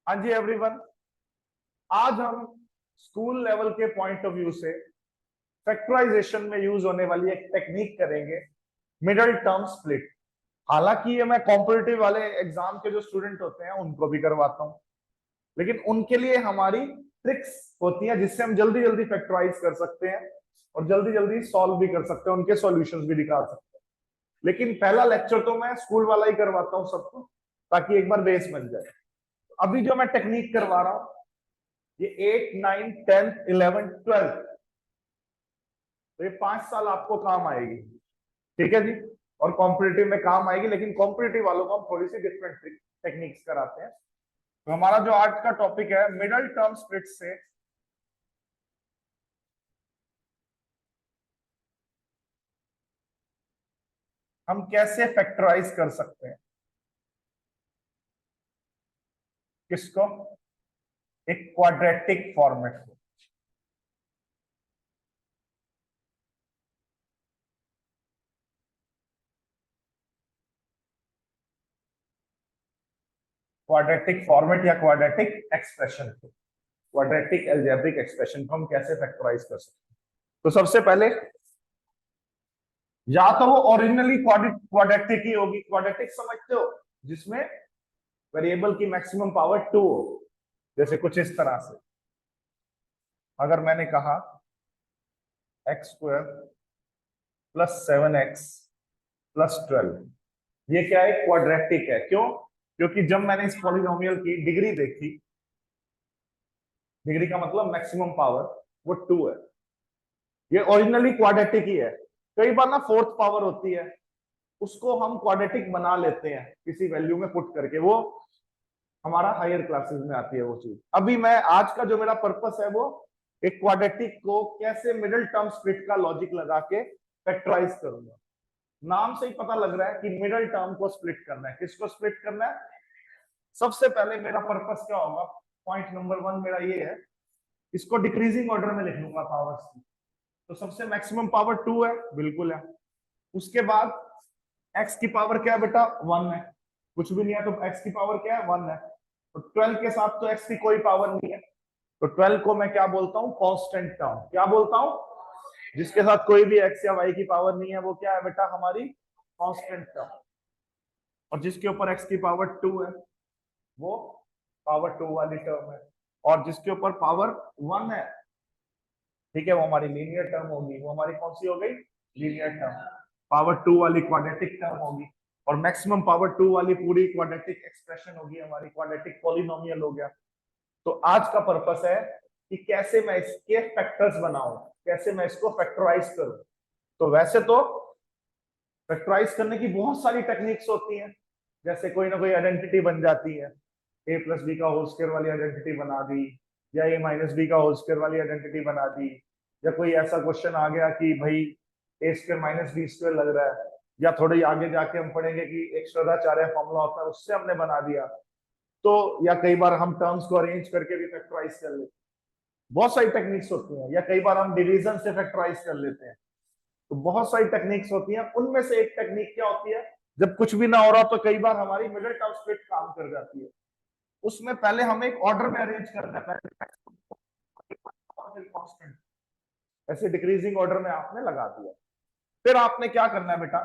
हाँ जी एवरीवन, आज हम स्कूल लेवल के पॉइंट ऑफ व्यू से फैक्टराइजेशन में यूज होने वाली एक टेक्निक करेंगे, मिडिल टर्म स्प्लिट। हालांकि ये मैं कॉम्पिटिटिव वाले एग्जाम के जो स्टूडेंट होते हैं उनको भी करवाता हूँ, लेकिन उनके लिए हमारी ट्रिक्स होती हैं जिससे हम जल्दी जल्दी फैक्टराइज कर सकते हैं और जल्दी जल्दी सॉल्व भी कर सकते हैं, उनके सॉल्यूशंस भी दिखा सकते हैं। लेकिन पहला लेक्चर तो मैं स्कूल वाला ही करवाता हूँ सबको, ताकि एक बार बेस बन जाए। अभी जो मैं टेक्निक करवा रहा हूँ ये 8, 9, 10, 11, 12, तो ये 5 साल आपको काम आएगी। ठीक है जी, और कॉम्पिटिटिव में काम आएगी, लेकिन कॉम्पिटिटिव वालों को हम थोड़ी सी डिफरेंट टेक्निक्स कराते हैं। तो हमारा जो आज का टॉपिक है मिडल टर्म स्प्लिट से हम कैसे फैक्टराइज कर सकते हैं। किसको? एक क्वाड्रेटिक फॉर्मेट को। क्वाड्रेटिक फॉर्मेट या क्वाड्रेटिक एक्सप्रेशन को, क्वाड्रेटिक अलजेब्रिक एक्सप्रेशन को हम कैसे फैक्टराइज कर सकते हैं। तो सबसे पहले या तो वो ओरिजिनली क्वाड्रेटिक ही होगी। क्वाड्रेटिक समझते हो, जिसमें वेरिएबल की मैक्सिमम पावर 2 हो। जैसे कुछ इस तरह से, अगर मैंने कहा x² + 7x + 12, ये क्या है? क्वाड्रेटिक है। क्यों? क्योंकि जब मैंने इस पॉलिनोमियल की डिग्री देखी, डिग्री का मतलब मैक्सिमम पावर, वो 2 है। ये ओरिजिनली क्वाड्रेटिक ही है। कई बार ना फोर्थ पावर होती है, उसको हम क्वाड्रेटिक बना लेते हैं किसी वैल्यू में पुट करके, वो हमारा हायर क्लासेस में आती है वो चीज। अभी मैं आज का जो मेरा पर्पस है वो एक क्वाड्रेटिक को कैसे मिडिल टर्म स्प्लिट का लॉजिक लगा के फैक्टराइज करूंगा। नाम से ही पता लग रहा है कि मिडिल टर्म को स्प्लिट करना है। किसको स्प्लिट करना है? सबसे पहले मेरा पर्पस क्या होगा? पॉइंट नंबर 1 मेरा ये है, इसको डिक्रीजिंग ऑर्डर में लिख लूंगा पावर्स की। तो सबसे मैक्सिमम पावर 2 है, बिल्कुल है। उसके बाद x की पावर क्या है बेटा? 1 है। कुछ भी नहीं है तो x की पावर क्या है? 1 है। तो 12 के साथ तो x की कोई पावर नहीं है, तो 12 को मैं क्या बोलता हूँ? Constant term. क्या बोलता हूँ? जिसके साथ कोई भी x या y की पावर नहीं है वो क्या है बेटा? हमारी कांस्टेंट टर्म। और जिसके ऊपर x की पावर 2 है वो पावर 2 वाली टर्म है। और जिसके ऊपर पावर 1 है, ठीक है, वो हमारी लीनियर टर्म होगी। वो हमारी कौन सी हो गई? Linear term. पावर 2 वाली क्वाड्रेटिक टर्म होगी, और मैक्सिमम पावर 2 वाली पूरी क्वाड्रेटिक एक्सप्रेशन होगी हमारी, क्वाड्रेटिक पॉलिनोमियल हो गया। तो आज का पर्पस है कि कैसे मैं इसके फैक्टर्स बनाऊं, कैसे मैं इसको फैक्टराइज करूं। तो वैसे तो फैक्टराइज करने की बहुत सारी टेक्निक्स होती हैं, जैसे कोई ना कोई आइडेंटिटी बन जाती है, a + b का होल स्क्वायर वाली आइडेंटिटी बना दी, या a - b का होल स्क्वायर वाली आइडेंटिटी बना दी, या कोई ऐसा क्वेश्चन आ गया कि भाई a² - b² लग रहा है, या थोड़ी आगे जाके हम पढ़ेंगे कि एक श्रोडाचार्य फॉर्मूला होता है, उससे हमने बना दिया। तो या कई बार हम टर्म्स को अरेंज करके भी फैक्टराइज कर लेते हैं। बहुत सारी टेक्निक्स होती हैं, या कई बार हम डिवीजन से फैक्टराइज कर लेते हैं। तो बहुत सारी टेक्निक्स होती हैं, उनमें से एक टेक्निक क्या होती है, जब कुछ भी ना हो रहा तो कई बार हमारी मिडिल टर्म स्प्लिट काम कर जाती है। उसमें पहले हमें एक ऑर्डर में अरेंज करना है, कांस्टेंट ऐसे डिक्रीजिंग ऑर्डर में आपने लगा दिया। फिर आपने क्या करना है बेटा?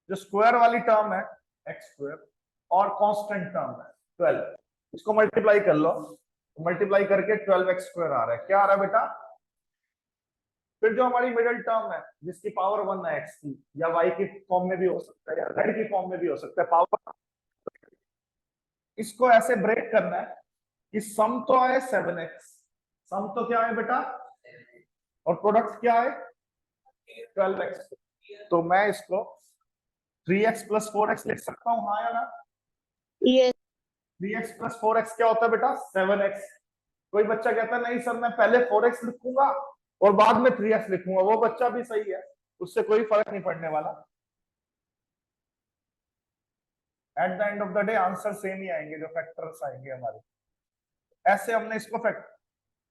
जो स्क्वायर वाली टर्म है x² और कांस्टेंट टर्म है 12, इसको मल्टीप्लाई कर लो। मल्टीप्लाई करके 12x² आ रहा है। क्या आ रहा है बेटा? फिर जो हमारी मिडिल टर्म है जिसकी पावर 1 है x की, या y की फॉर्म में भी हो सकता है, या z की फॉर्म में भी हो सकता है, पावर, इसको ऐसे ब्रेक करना है कि सम तो आए 7x, सम तो क्या है बेटा? और प्रोडक्ट क्या है? 12x। तो मैं इसको 3x + 4x लिख सकता हूँ, हाँ या ना? ये 3x + 4x क्या होता है बेटा? 7x। कोई बच्चा कहता है नहीं सर मैं पहले 4x लिखूंगा और बाद में 3x लिखूंगा, वो बच्चा भी सही है, उससे कोई फर्क नहीं पड़ने वाला। At the end of the day answer same ही आएंगे, जो फैक्टर्स आएंगे हमारे। ऐसे हमने इसको फैक्टर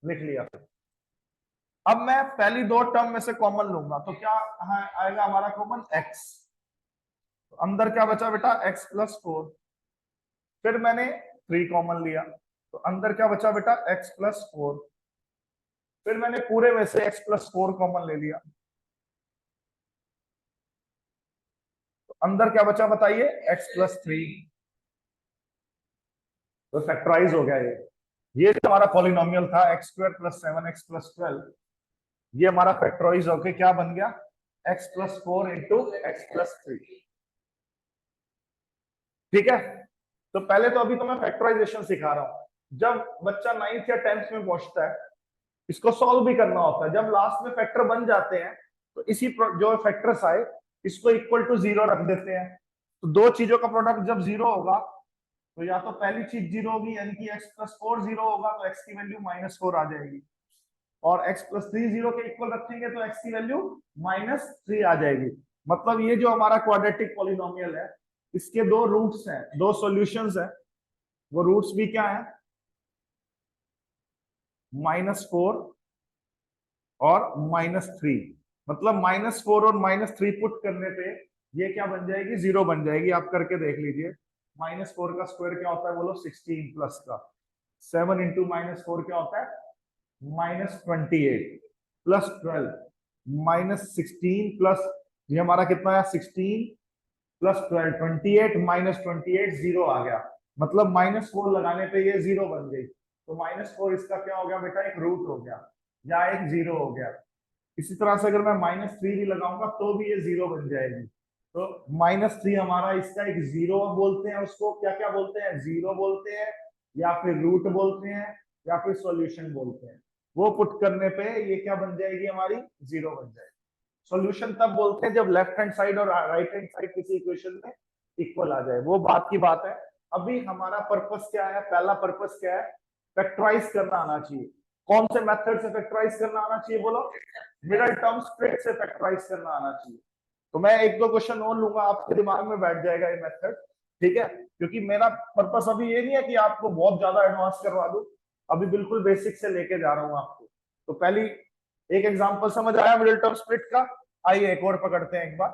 लिख लिया। अब मैं पहली दो टर्म में से कॉमन लूंगा, तो क्या आएगा हमारा कॉमन? x। तो अंदर क्या बचा बेटा? x + 4। फिर मैंने 3 कॉमन लिया, तो अंदर क्या बचा बेटा, x+4। फिर मैंने पूरे में से x+4 कॉमन ले लिया, तो अंदर क्या बचा बताइए, x+3। तो फैक्टराइज हो गया ये जो हमारा पॉलिनोमियल था x² + 7x+12, ये हमारा फैक्टराइज होके क्या बन गया, x+4 × x+3। ठीक है, तो पहले तो अभी तो मैं फैक्टराइजेशन सिखा रहा हूं। जब बच्चा 9th या 10th में पहुंचता है, इसको सॉल्व भी करना होता है। जब लास्ट में फैक्टर बन जाते हैं, तो इसी जो फैक्टर्स आए इसको इक्वल टू 0 रख देते हैं। तो दो चीजों का प्रोडक्ट जब 0 होगा, तो या तो पहली चीज 0 होगी, यानी कि x+4 0 होगा, तो x की वैल्यू -4 आ जाएगी, और x+3 0 के इक्वल रखेंगे तो x की वैल्यू -3 आ जाएगी। मतलब ये जो हमारा क्वाड्रेटिक पॉलिनोमियल है, इसके दो रूट्स हैं, दो सॉल्यूशंस हैं। वो रूट्स भी क्या है, -4 और -3। मतलब -4 और -3 पुट करने पे ये क्या बन जाएगी, 0 बन जाएगी। आप करके देख लीजिए। -4 का स्क्वायर क्या होता है बोलो, 16 प्लस का 7 × -4 क्या होता है, -28 प्लस 12 -16 प्लस ये हमारा कितना है, 16 प्लस 12 28 -28 0 आ गया। मतलब -4 लगाने पे ये 0 बन गई। तो -4 इसका क्या हो गया बेटा, एक रूट हो गया या एक 0 हो गया। इसी तरह से अगर मैं -3 भी लगाऊंगा तो भी ये 0 बन जाएगी। तो -3 हमारा इसका एक 0 बोलते हैं, उसको क्या क्या बोलते हैं, 0 बोलते हैं, या फिर रूट बोलते हैं, या फिर सॉल्यूशन बोलते हैं। वो पुट करने पे ये क्या बन जाएगी, हमारी 0 बन जाएगी। सॉल्यूशन तब बोलते हैं जब लेफ्ट हैंड साइड और राइट हैंड साइड किसी इक्वेशन में इक्वल आ जाए, वो बात की बात है। अभी हमारा पर्पस क्या है, पहला पर्पस क्या है, फैक्टराइज करना आना चाहिए। कौन से मेथड से फैक्टराइज करना आना चाहिए बोलो, मिडिल टर्म स्प्लिट से फैक्टराइज करना आना चाहिए। तो मैं एक दो क्वेश्चन और लूंगा, आपके दिमाग में बैठ जाएगा ये मेथड। ठीक है, क्योंकि मेरा पर्पस अभी ये नहीं है कि आपको बहुत ज्यादा एडवांस करवा दूं, अभी बिल्कुल बेसिक से लेके जा रहा हूं आपको। तो पहली एक एग्जांपल समझ आया मिडिल टर्म स्प्लिट का। आइए एक और पकड़ते हैं एक बार।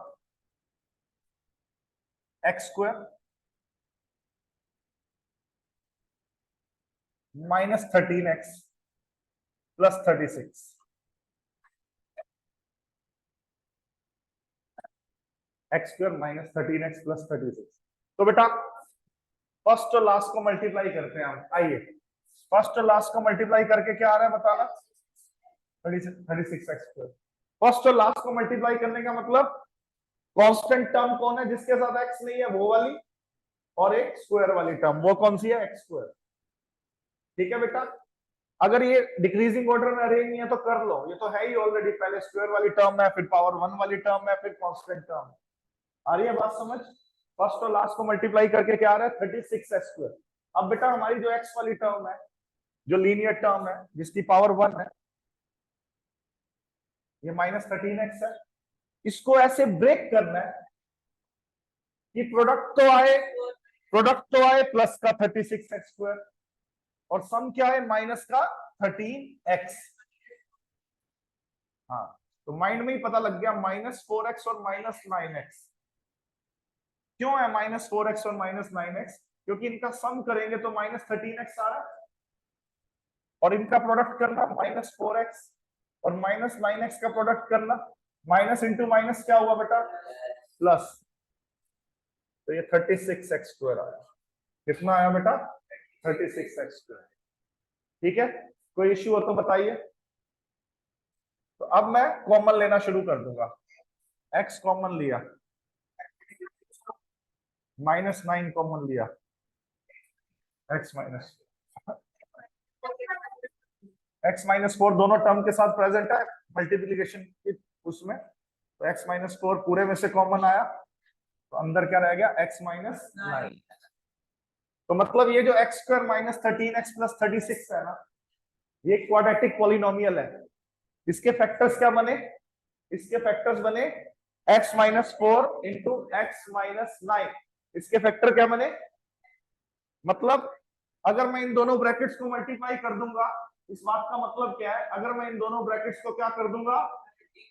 x² -13x + 36, x² -13x + 36। तो बेटा फर्स्ट और लास्ट को मल्टीप्लाई करते हैं हम। आइए फर्स्ट और लास्ट को मल्टीप्लाई करके क्या आ रहा है बताना, 36x²। फर्स्ट और लास्ट को मल्टीप्लाई करने का मतलब कांस्टेंट टर्म कौन है जिसके साथ x नहीं है, वो वाली, और एक स्क्वायर वाली टर्म, वो कौन सी है, x²। ठीक है बेटा, अगर ये डिक्रीजिंग ऑर्डर में अरेंज नहीं है तो कर लो, ये तो है ही ऑलरेडी। पहले स्क्वायर वाली टर्म है, फिर पावर 1 वाली टर्म है, फिर कांस्टेंट टर्म। आ रही है बात समझ। फर्स्ट और लास्ट को मल्टीप्लाई करके क्या आ रहा है, 36x²। अब बेटा हमारी जो x वाली टर्म है, जो लीनियर टर्म है, जिसकी पावर 1 है, ये -13x है। इसको ऐसे ब्रेक करना है कि प्रोडक्ट तो आए प्लस का 36x², और सम क्या है, माइनस का 13x। हाँ, तो माइंड में ही पता लग गया, -4x और -9x। क्यों है -4x और -9x, क्योंकि इनका सम करेंगे तो -13x आ रहा है, और इनका प्रोडक्ट करना -4x, और -9x का प्रोडक्ट करना, माइनस इंटू माइनस क्या हुआ बेटा, प्लस। तो ये 36x² आया। कितना आया बेटा, 36x²। ठीक है, कोई इश्यू हो तो बताइए। तो अब मैं कॉमन लेना शुरू कर दूंगा। x कॉमन लिया, -9 कॉमन लिया, x-4 दोनों टर्म के साथ प्रेजेंट है मल्टीप्लीकेशन की उसमें। तो x-4 पूरे में से कॉमन आया, तो अंदर क्या रह गया, x-9। तो मतलब ये जो x² -13x + 36 है ना, ये क्वाड्रेटिक पॉलिनोमियल है। इसके फैक्टर्स क्या बने, इसके फैक्टर्स बने x-4 × x-9। इसके फैक्टर क्या बने, मतलब अगर मैं इन दोनों ब्रैकेट्स को मल्टीप्लाई कर दूंगा, इस बात का मतलब क्या है, अगर मैं इन दोनों ब्रैकेट्स को क्या कर दूंगा,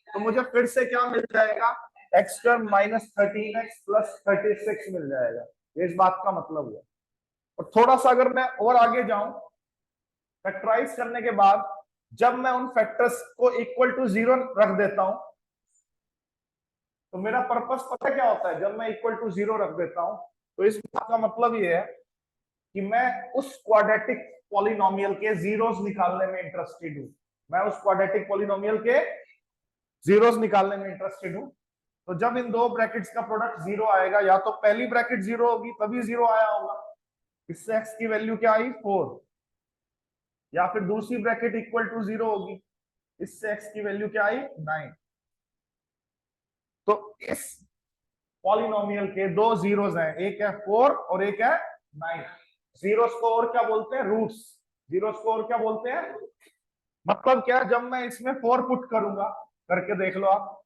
तो मुझे फिर से क्या मिल जाएगा, x² -13x + 36 मिल जाएगा। ये इस बात का मतलब है। और थोड़ा सा अगर मैं और आगे जाऊं, फैक्टराइज करने के बाद जब मैं उन फैक्टर्स को इक्वल टू 0 रख देता हूं, तो मेरा पर्पस पता क्या होता है? जब मैं इक्वल टू 0 रख देता हूं तो इस बात का मतलब ये है कि मैं उस क्वाड्रेटिक पॉलिनोमियल के जीरोस निकालने में इंटरेस्टेड हूं। मैं उस क्वाड्रेटिक पॉलिनोमियल के जीरोस निकालने में इंटरेस्टेड हूं। तो जब इन दो ब्रैकेट्स का प्रोडक्ट 0 आएगा, या तो पहली ब्रैकेट 0 होगी तभी 0 आया होगा, इससे x की वैल्यू क्या आई 4, या फिर दूसरी ब्रैकेट इक्वल टू 0 होगी, इससे x की वैल्यू क्या आई 9। तो इस पॉलिनोमियल के दो जीरोस हैं, एक है 4 और एक है 9। जीरोस को और क्या बोलते हैं? रूट्स। जीरोस को और क्या बोलते हैं? मतलब क्या, जब मैं इसमें 4 पुट करूंगा, करके देख लो आप,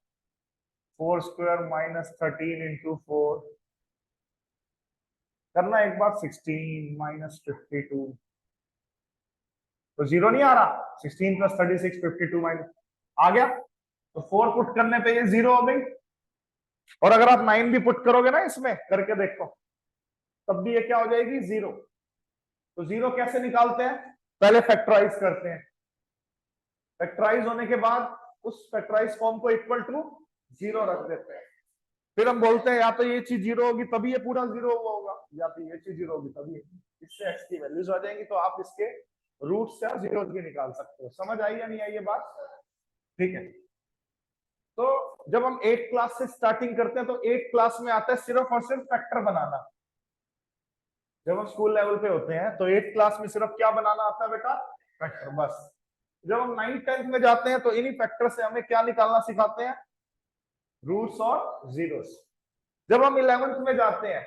4 स्क्वायर माइनस 13 इंटू 4, करना एक बार, 16 माइनस 52, तो 0 नहीं आ रहा। 16 प्लस 36 52 माइनस आ गया, तो 4 पुट करने पे ये 0 हो गई। और अगर आप 9 भी पुट करोगे ना इसमें, करके देखो, तब भी ये क्या हो जाएगी 0। तो 0 कैसे निकालते हैं? पहले फैक्टराइज करते हैं। फैक्टराइज होने के बाद उस फैक्टराइज फॉर्म को इक्वल टू 0 रख देते हैं। फिर हम बोलते हैं या तो ये चीज 0 होगी तभी ये पूरा 0 हुआ होगा, या फिर ये चीज 0 होगी तभी, इससे x की वैल्यूज आ जाएंगी। तो आप इसके रूट्स या जीरो भी निकाल सकते हो। समझ आई या नहीं आई ये बात? ठीक है। तो जब हम 8th क्लास से स्टार्टिंग करते हैं तो 8th क्लास में आता है सिर्फ और सिर्फ फैक्टर बनाना। जब हम स्कूल लेवल पे होते हैं तो 8th क्लास में सिर्फ क्या बनाना आता है बेटा? फैक्टर, बस। जब हम 9th 10th में जाते हैं तो इन्हीं फैक्टर से हमें क्या निकालना सिखाते हैं? रूट्स और जीरोस। जब हम 11th में जाते हैं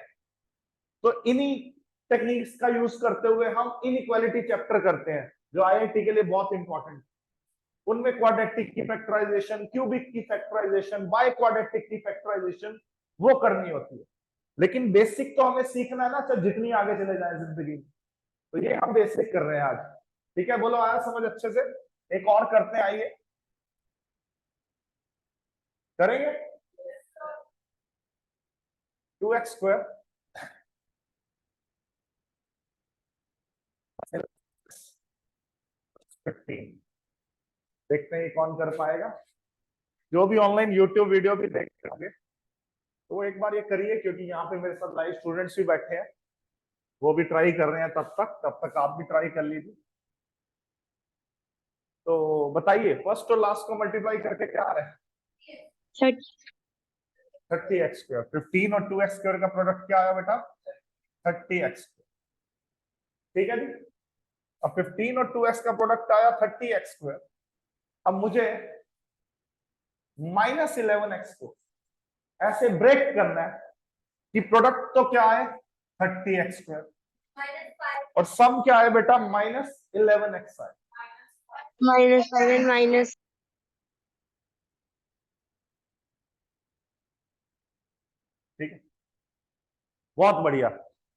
तो इन्हीं टेक्निक्स का यूज करते हुए हम इनइक्वालिटी चैप्टर करते हैं, जो आईआईटी के लिए बहुत इंपॉर्टेंट। उनमें क्वाड्रेटिक की फैक्टराइजेशन, क्यूबिक की फैक्टराइजेशन, बाय क्वाड्रेटिक की फैक्टराइजेशन वो करनी होती है। लेकिन बेसिक तो हमें सीखना है ना, चाहे जितनी आगे चले जाए जिंदगी में। तो ये हम बेसिक कर रहे हैं आज। ठीक है, बोलो आया समझ अच्छे से? एक और करते हैं, आइए करेंगे। 2x स्क्वायर देखते हैं कौन कर पाएगा। जो भी ऑनलाइन यूट्यूब वीडियो भी देख रहे तो एक बार ये करिए, क्योंकि यहाँ पे मेरे साथ लाइव स्टूडेंट्स भी बैठे हैं, वो भी ट्राई कर रहे हैं। तब तक आप भी ट्राई कर लीजिए। तो बताइए, फर्स्ट और लास्ट को मल्टीप्लाई करके क्या आ रहा है? 30x square. 15 और 2x स्क्वायर का प्रोडक्ट क्या आया बेटा? 30x। ठीक है जी। अब 15 और 2x का प्रोडक्ट आया 30x स्क्वायर। अब मुझे -11x को ऐसे ब्रेक करना है कि प्रोडक्ट तो क्या है 30x स्क्वायर, और सम क्या है बेटा? -11x है। -7 माइनस। ठीक है, बहुत बढ़िया,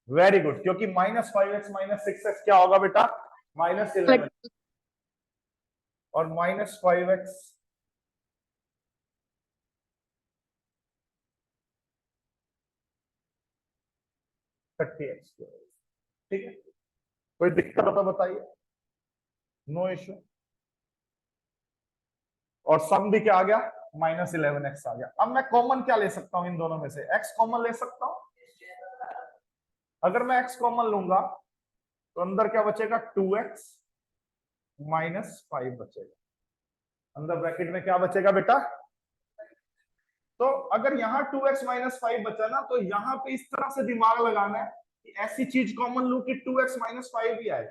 वेरी गुड। क्योंकि -5x -6x क्या होगा बेटा? -11, और -5x -30x। ठीक है, कोई दिक्कत हो तो बताइए, नो इश्यू। और सम भी क्या आ गया? -11x आ गया। अब मैं कॉमन क्या ले सकता हूं इन दोनों में से? x कॉमन ले सकता हूं। अगर मैं x कॉमन लूंगा तो अंदर क्या बचेगा? 2x -5 बचेगा। अंदर ब्रैकेट में क्या बचेगा बेटा? तो अगर यहाँ 2x -5 बचा ना, तो यहाँ पे इस तरह से दिमाग लगाना है कि ऐसी चीज कॉमन लू कि 2x -5 ही आए।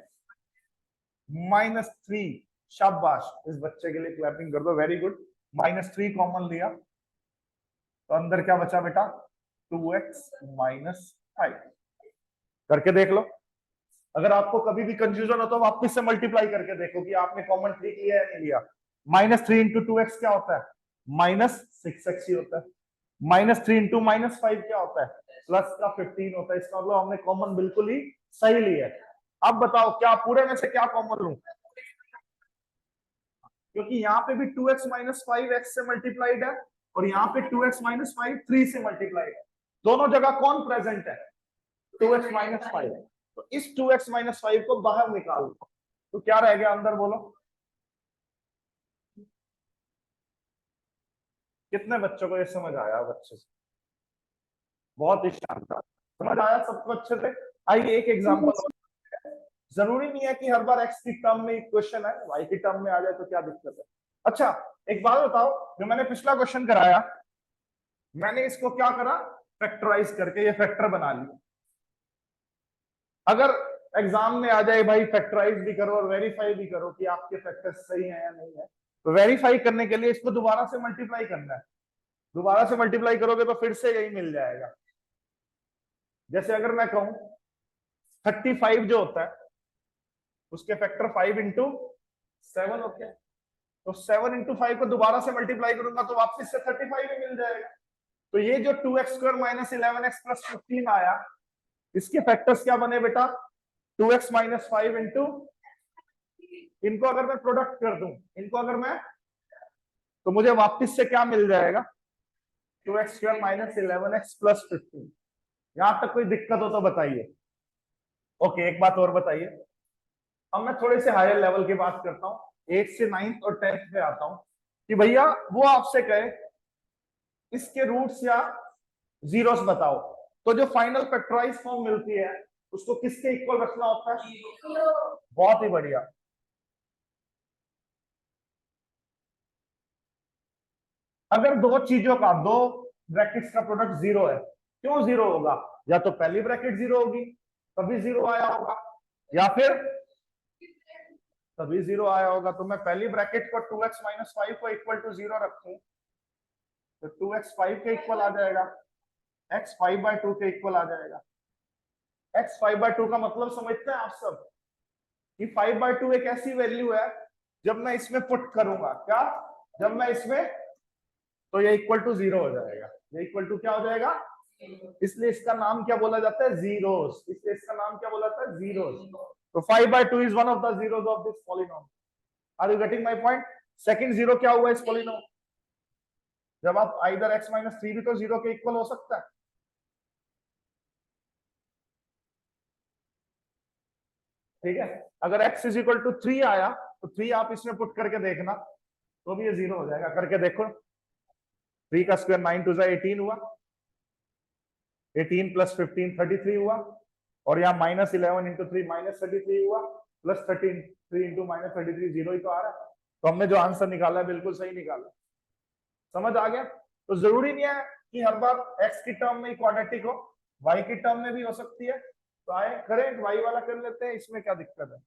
-3, शाबाश, इस बच्चे के लिए क्लैपिंग कर दो, वेरी गुड। -3 कॉमन लिया तो अंदर क्या बचा बेटा? 2x -5। करके देख लो। अगर आपको कभी भी कंफ्यूजन हो तो वापस से मल्टीप्लाई करके देखो कि आपने कॉमन 3 लिया या नहीं लिया। -3 इंटू 2x क्या होता है? -6x ही होता है। -3 इंटू -5 क्या होता है? प्लस का 15 होता है। इसका मतलब हमने कॉमन बिल्कुल ही सही लिया है। अब बताओ क्या पूरे में से क्या कॉमन लूं? क्योंकि यहाँ पे भी 2x -5 x से मल्टीप्लाइड है, और यहाँ पे 2x -5 3 से मल्टीप्लाइड है। दोनों जगह कौन प्रेजेंट है? 2x -5। तो इस 2x माइनस 5 को बाहर निकाल दो, तो क्या रह गया अंदर, बोलो कितने बच्चों को ये समझ आया बच्चे से? बहुत ही शानदार, समझ आया सबको अच्छे से। आइए एक एग्जांपल, जरूरी नहीं है कि हर बार x की टर्म में इक्वेशन है, y की टर्म में आ जाए तो क्या दिक्कत है। अच्छा एक बात बताओ, जो मैंने पिछला क्वेश्चन कराया, मैंने इसको क्या करा, फैक्टराइज करके ये फैक्टर बना लिया। अगर एग्जाम में आ जाए भाई फैक्टराइज भी करो और वेरीफाई भी करो कि आपके फैक्टर्स सही है या नहीं है, तो वेरीफाई करने के लिए इसको दोबारा से मल्टीप्लाई करना है। दोबारा से मल्टीप्लाई करोगे तो फिर से यही मिल जाएगा। जैसे अगर मैं कहूं 35 जो होता है उसके फैक्टर 5 इंटू 7 होते हैं, तो 7 इंटू 5 को दोबारा से मल्टीप्लाई करूंगा तो वापस से 35 ही मिल जाएगा। तो ये जो 2x² माइनस 11x प्लस 15 आया, इसके फैक्टर्स क्या बने बेटा, 2x माइनस 5 इंटू, इनको अगर मैं प्रोडक्ट कर दूं, इनको अगर मैं, तो मुझे वापस से क्या मिल जाएगा, 2x² माइनस 11x प्लस 15। यहां तक कोई दिक्कत हो तो बताइए। ओके एक बात और बताइए, अब मैं थोड़े से हायर लेवल की बात करता हूँ, 8th से 9th और 10th पे आता हूँ, कि भैया वो आपसे कहे इसके रूट्स या जीरोस बताओ, तो जो फाइनल फैक्टराइज फॉर्म मिलती है उसको किसके इक्वल रखना होता है? बहुत ही बढ़िया। अगर दो चीजों का, दो ब्रैकेट्स का प्रोडक्ट जीरो है, क्यों जीरो होगा? या तो पहली ब्रैकेट जीरो होगी तभी जीरो आया होगा, या फिर तभी जीरो आया होगा। तो मैं पहली ब्रैकेट को 2x माइनस 5 को इक्वल टू जीरो रखूं तो 2x 5 के इक्वल आ जाएगा, x 5/2 के इक्वल आ जाएगा। x 5/2 का मतलब समझते हैं आप सब, कि 5/2 एक ऐसी वैल्यू है जब मैं इसमें पुट करूंगा, क्या, जब मैं इसमें, तो ये इक्वल टू जीरो हो जाएगा। ये इक्वल टू क्या हो जाएगा? इसलिए इसका नाम क्या बोला जाता है? जीरोस। इसलिए इसका नाम क्या बोला जाता है? जीरोस। तो 5/2 is one of the zeros of this polynomial. Are you getting my point? Second zero क्या हुआ इस पॉलिनॉम? जब आप आइदर x माइनस 3 भी तो जीरो के इक्वल हो सकता है। ठीक है, अगर x इज इक्वल टू 3 आया तो 3 आप इसमें पुट करके देखना, तो भी ये जीरो हो जाएगा। करके देखो, 3 का स्क्वायर 9 2 18 हुआ, 18 प्लस 15 33 हुआ, और यहाँ माइनस 11 इंटू 3 माइनस 33 हुआ, प्लस 13 3 इंटू माइनस 33 जीरो ही तो आ रहा है। तो हमने जो आंसर निकाला है बिल्कुल सही निकाला। समझ आ गया? तो जरूरी नहीं है कि हर बार x की टर्म में क्वाड्रेटिक हो, y की टर्म में भी हो सकती है। तो आए करें, y वाला कर लेते हैं, इसमें क्या दिक्कत है?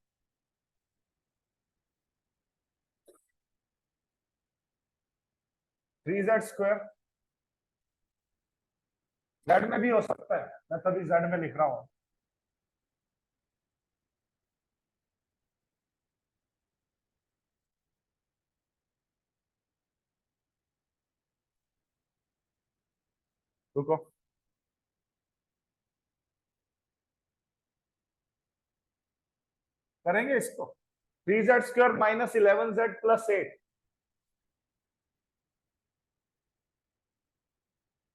थ्री जेड स्क्वायर z में भी हो सकता है, मैं तभी z में लिख रहा हूं। रुको, करेंगे इसको। 3z² minus 11z plus 8,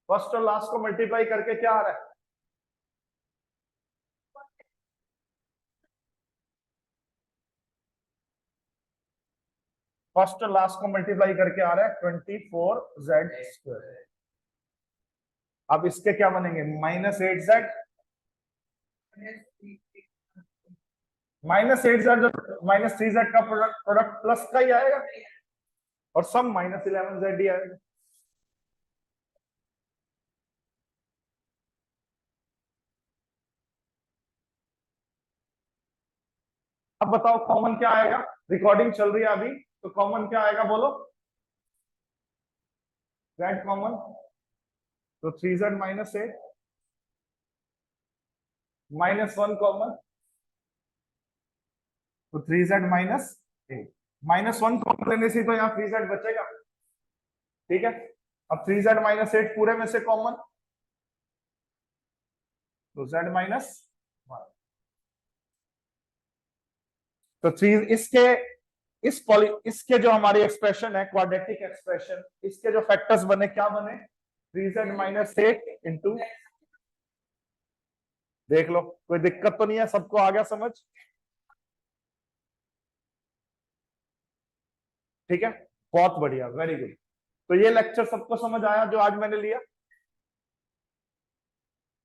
first और लास्ट को मल्टीप्लाई करके क्या आ रहा है? फर्स्ट और लास्ट को मल्टीप्लाई करके आ रहा है 24z²। अब इसके क्या बनेंगे? -8z, -8z -3z का प्रोडक्ट प्लस का ही आएगा, और सम -11z ही आएगा। अब बताओ कॉमन क्या आएगा? रिकॉर्डिंग चल रही है अभी, तो कॉमन क्या आएगा बोलो? z कॉमन, तो 3z माइनस 8, -1 कॉमन, तो 3z माइनस 8, -1 कॉमन लेने से तो यहाँ 3z बचेगा। ठीक है, अब 3z माइनस 8 पूरे में से कॉमन, तो z माइनस 1। तो 3 इसके जो हमारी एक्सप्रेशन है, क्वाड्रेटिक एक्सप्रेशन, इसके जो फैक्टर्स बने, क्या बने? 3z माइनस 8 इंटू देख लो, कोई दिक्कत तो नहीं है, सबको आ गया समझ? ठीक है, बहुत बढ़िया, वेरी गुड। तो ये लेक्चर सबको समझ आया जो आज मैंने लिया?